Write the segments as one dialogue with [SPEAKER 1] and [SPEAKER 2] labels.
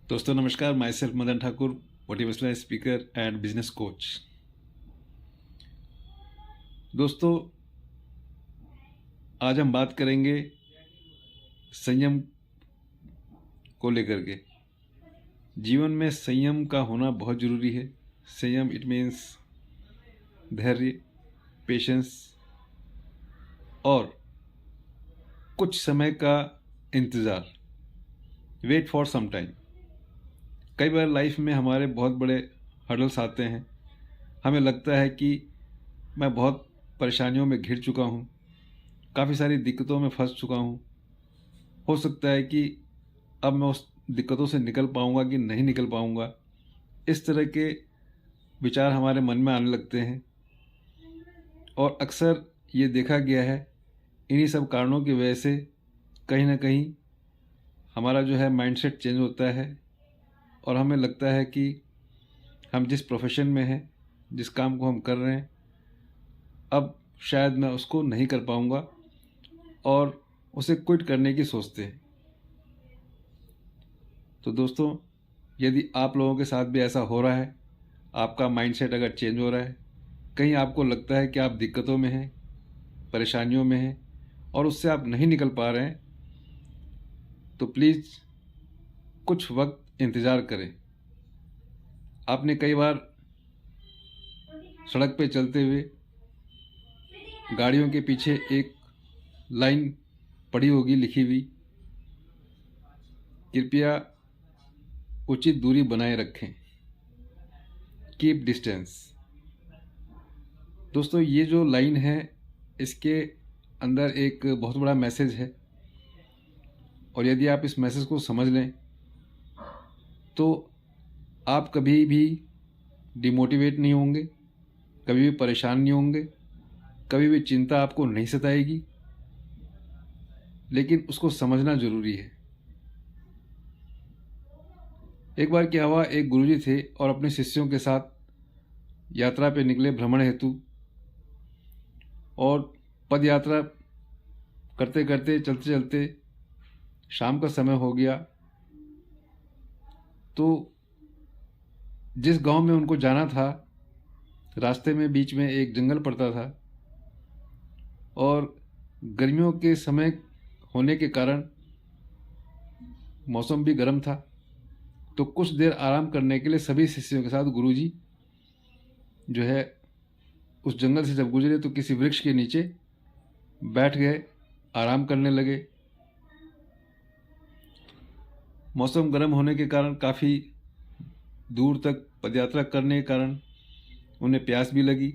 [SPEAKER 1] दोस्तों नमस्कार, my self Madan Thakur, motivational speaker and business coach. दोस्तों, आज हम बात करेंगे संयम को लेकर के। जीवन में संयम का होना बहुत ज़रूरी है। संयम इट मीन्स धैर्य, पेशेंस और कुछ समय का इंतज़ार, वेट फॉर सम टाइम। कई बार लाइफ में हमारे बहुत बड़े हर्डल्स आते हैं। हमें लगता है कि मैं बहुत परेशानियों में घिर चुका हूँ, काफ़ी सारी दिक्कतों में फंस चुका हूँ। हो सकता है कि अब मैं उस दिक्कतों से निकल पाऊँगा कि नहीं निकल पाऊँगा। इस तरह के विचार हमारे मन में आने लगते हैं और अक्सर ये देखा गया है, इन्हीं सब कारणों की वजह से कहीं ना कहीं हमारा जो है माइंडसेट चेंज होता है और हमें लगता है कि हम जिस प्रोफेशन में हैं, जिस काम को हम कर रहे हैं, अब शायद मैं उसको नहीं कर पाऊँगा और उसे क्विट करने की सोचते हैं। तो दोस्तों, यदि आप लोगों के साथ भी ऐसा हो रहा है, आपका माइंडसेट अगर चेंज हो रहा है, कहीं आपको लगता है कि आप दिक्कतों में हैं, परेशानियों में हैं और उससे आप नहीं निकल पा रहे हैं, तो प्लीज़ कुछ वक्त इंतज़ार करें। आपने कई बार सड़क पे चलते हुए गाड़ियों के पीछे एक लाइन पड़ी होगी लिखी हुई, कृपया उचित दूरी बनाए रखें, कीप डिस्टेंस। दोस्तों, ये जो लाइन है, इसके अंदर एक बहुत बड़ा मैसेज है और यदि आप इस मैसेज को समझ लें तो आप कभी भी डिमोटिवेट नहीं होंगे, कभी भी परेशान नहीं होंगे, कभी भी चिंता आपको नहीं सताएगी। लेकिन उसको समझना ज़रूरी है। एक बार क्या हुआ, एक गुरुजी थे और अपने शिष्यों के साथ यात्रा पे निकले भ्रमण हेतु और पद यात्रा करते करते चलते चलते शाम का समय हो गया। तो जिस गांव में उनको जाना था, रास्ते में बीच में एक जंगल पड़ता था और गर्मियों के समय होने के कारण मौसम भी गर्म था। तो कुछ देर आराम करने के लिए सभी शिष्यों के साथ गुरुजी जो है उस जंगल से जब गुजरे तो किसी वृक्ष के नीचे बैठ गए, आराम करने लगे। मौसम गर्म होने के कारण काफ़ी दूर तक पदयात्रा करने के कारण उन्हें प्यास भी लगी।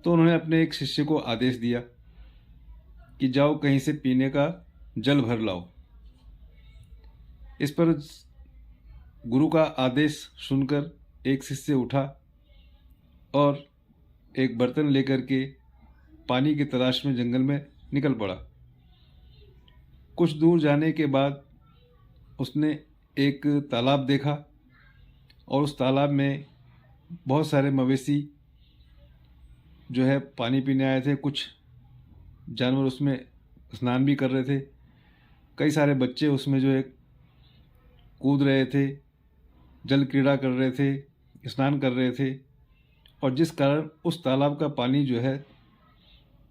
[SPEAKER 1] तो उन्होंने अपने एक शिष्य को आदेश दिया कि जाओ कहीं से पीने का जल भर लाओ। इस पर गुरु का आदेश सुनकर एक शिष्य उठा और एक बर्तन लेकर के पानी की तलाश में जंगल में निकल पड़ा। कुछ दूर जाने के बाद उसने एक तालाब देखा और उस तालाब में बहुत सारे मवेशी जो है पानी पीने आए थे। कुछ जानवर उसमें स्नान भी कर रहे थे। कई सारे बच्चे उसमें जो है कूद रहे थे, जल क्रीड़ा कर रहे थे, स्नान कर रहे थे और जिस कारण उस तालाब का पानी जो है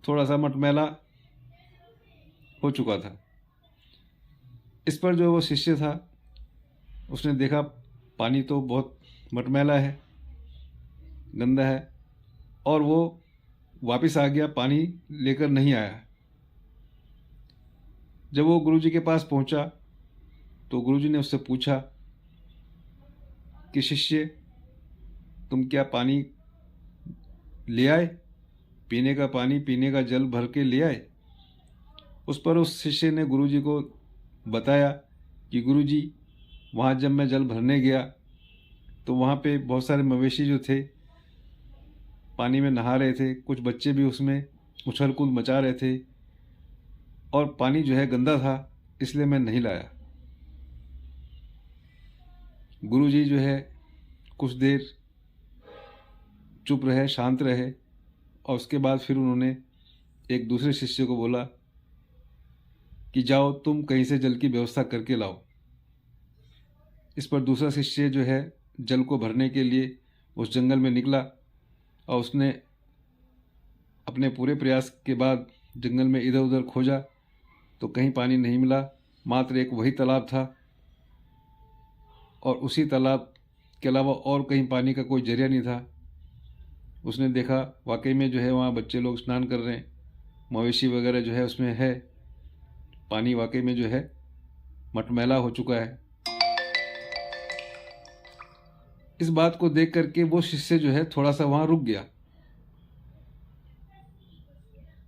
[SPEAKER 1] थोड़ा सा मटमैला हो चुका था। इस पर जो वो शिष्य था उसने देखा पानी तो बहुत मटमैला है, गंदा है, और वो वापस आ गया, पानी लेकर नहीं आया। जब वो गुरुजी के पास पहुंचा तो गुरुजी ने उससे पूछा कि शिष्य, तुम क्या पानी ले आए, पीने का पानी, पीने का जल भर के ले आए? उस पर उस शिष्य ने गुरुजी को बताया कि गुरुजी, वहाँ जब मैं जल भरने गया तो वहाँ पे बहुत सारे मवेशी जो थे पानी में नहा रहे थे, कुछ बच्चे भी उसमें उछल कूद मचा रहे थे और पानी जो है गंदा था, इसलिए मैं नहीं लाया। गुरुजी जो है कुछ देर चुप रहे, शांत रहे और उसके बाद फिर उन्होंने एक दूसरे शिष्य को बोला कि जाओ तुम कहीं से जल की व्यवस्था करके लाओ। इस पर दूसरा शिष्य जो है जल को भरने के लिए उस जंगल में निकला और उसने अपने पूरे प्रयास के बाद जंगल में इधर उधर खोजा तो कहीं पानी नहीं मिला। मात्र एक वही तालाब था और उसी तालाब के अलावा और कहीं पानी का कोई जरिया नहीं था। उसने देखा वाकई में जो है वहाँ बच्चे लोग स्नान कर रहे हैं, मवेशी वगैरह जो है उसमें है, पानी वाकई में जो है मटमैला हो चुका है। इस बात को देख करके वो शिष्य जो है थोड़ा सा वहाँ रुक गया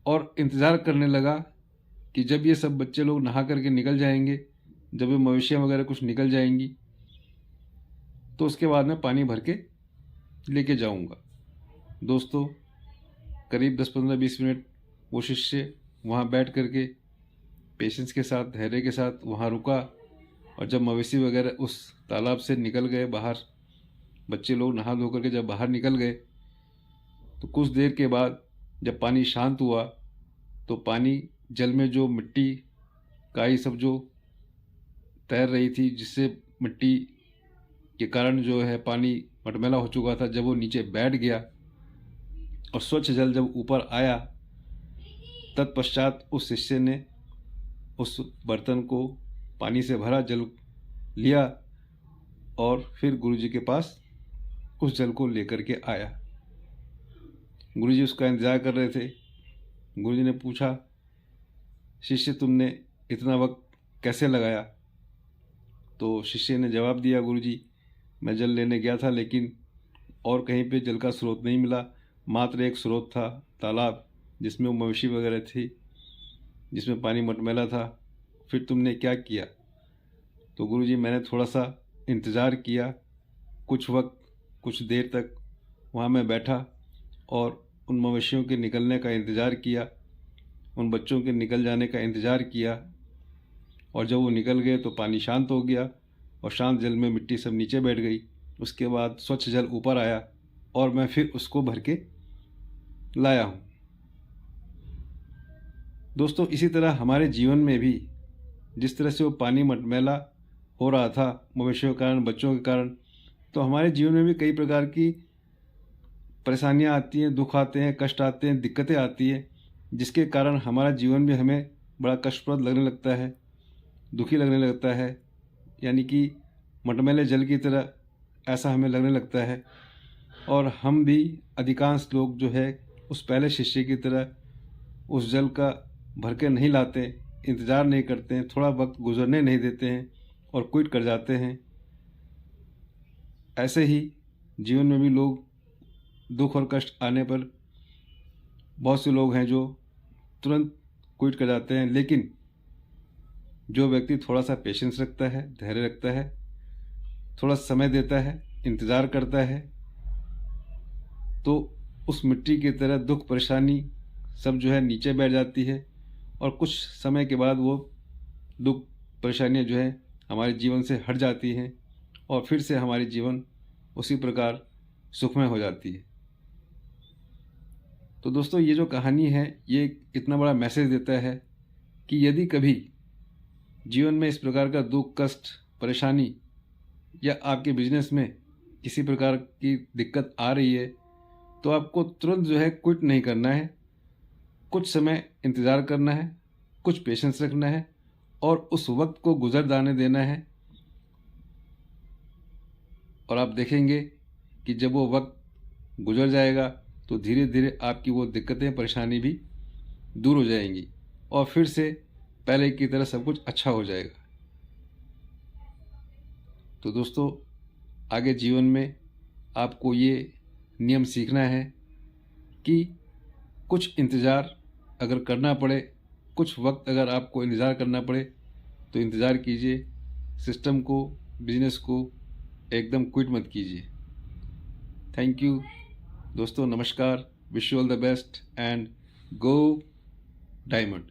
[SPEAKER 1] और इंतज़ार करने लगा कि जब ये सब बच्चे लोग नहा करके निकल जाएंगे, जब ये मवेशियाँ वगैरह कुछ निकल जाएंगी तो उसके बाद मैं पानी भर के लेके जाऊंगा। दोस्तों, करीब 10-15-20 मिनट वो शिष्य वहाँ बैठ करके पेशेंस के साथ, धैर्य के साथ वहाँ रुका और जब मवेशी वगैरह उस तालाब से निकल गए बाहर, बच्चे लोग नहा धो करके जब बाहर निकल गए तो कुछ देर के बाद जब पानी शांत हुआ तो पानी जल में जो मिट्टी काई सब जो तैर रही थी, जिससे मिट्टी के कारण जो है पानी मटमैला हो चुका था, जब वो नीचे बैठ गया और स्वच्छ जल जब ऊपर आया, तत्पश्चात उस शिष्य ने उस बर्तन को पानी से भरा जल लिया और फिर गुरुजी के पास उस जल को लेकर के आया। गुरुजी उसका इंतज़ार कर रहे थे। गुरुजी ने पूछा, शिष्य तुमने इतना वक्त कैसे लगाया? तो शिष्य ने जवाब दिया, गुरुजी मैं जल लेने गया था लेकिन और कहीं पे जल का स्रोत नहीं मिला, मात्र एक स्रोत था, तालाब, जिसमें वो मवेशी वगैरह थी, जिसमें पानी मटमैला था। फिर तुमने क्या किया? तो गुरुजी मैंने थोड़ा सा इंतज़ार किया, कुछ वक्त, कुछ देर तक वहाँ मैं बैठा और उन मवेशियों के निकलने का इंतज़ार किया, उन बच्चों के निकल जाने का इंतज़ार किया और जब वो निकल गए तो पानी शांत हो गया और शांत जल में मिट्टी सब नीचे बैठ गई। उसके बाद स्वच्छ जल ऊपर आया और मैं फिर उसको भर के लाया हूँ। दोस्तों, इसी तरह हमारे जीवन में भी जिस तरह से वो पानी मटमैला हो रहा था मवेशियों के कारण, बच्चों के कारण, तो हमारे जीवन में भी कई प्रकार की परेशानियाँ आती हैं, दुख आते हैं, कष्ट आते हैं, दिक्कतें आती हैं, जिसके कारण हमारा जीवन भी हमें बड़ा कष्टप्रद लगने लगता है, दुखी लगने लगता है, यानी कि मटमैले जल की तरह ऐसा हमें लगने लगता है। और हम भी अधिकांश लोग जो है उस पहले शिष्य की तरह उस जल का भर के नहीं लाते, इंतज़ार नहीं करते हैं, थोड़ा वक्त गुजरने नहीं देते हैं और क्विट कर जाते हैं। ऐसे ही जीवन में भी लोग दुख और कष्ट आने पर बहुत से लोग हैं जो तुरंत क्विट कर जाते हैं, लेकिन जो व्यक्ति थोड़ा सा पेशेंस रखता है, धैर्य रखता है, थोड़ा समय देता है, इंतज़ार करता है, तो उस मिट्टी की तरह दुख परेशानी सब जो है नीचे बैठ जाती है और कुछ समय के बाद वो दुख परेशानियाँ जो है हमारे जीवन से हट जाती हैं और फिर से हमारी जीवन उसी प्रकार सुखमय हो जाती है। तो दोस्तों, ये जो कहानी है ये इतना बड़ा मैसेज देता है कि यदि कभी जीवन में इस प्रकार का दुख, कष्ट, परेशानी या आपके बिजनेस में किसी प्रकार की दिक्कत आ रही है तो आपको तुरंत जो है क्विट नहीं करना है, कुछ समय इंतज़ार करना है, कुछ पेशेंस रखना है और उस वक्त को गुजर जाने देना है। और आप देखेंगे कि जब वो वक्त गुजर जाएगा तो धीरे धीरे आपकी वो दिक्कतें, परेशानी भी दूर हो जाएंगी और फिर से पहले की तरह सब कुछ अच्छा हो जाएगा। तो दोस्तों, आगे जीवन में आपको ये नियम सीखना है कि कुछ इंतज़ार अगर करना पड़े, कुछ वक्त अगर आपको इंतज़ार करना पड़े तो इंतज़ार कीजिए, सिस्टम को, बिजनेस को एकदम क्विट मत कीजिए। थैंक यू दोस्तों, नमस्कार, wish you all the best and go diamond.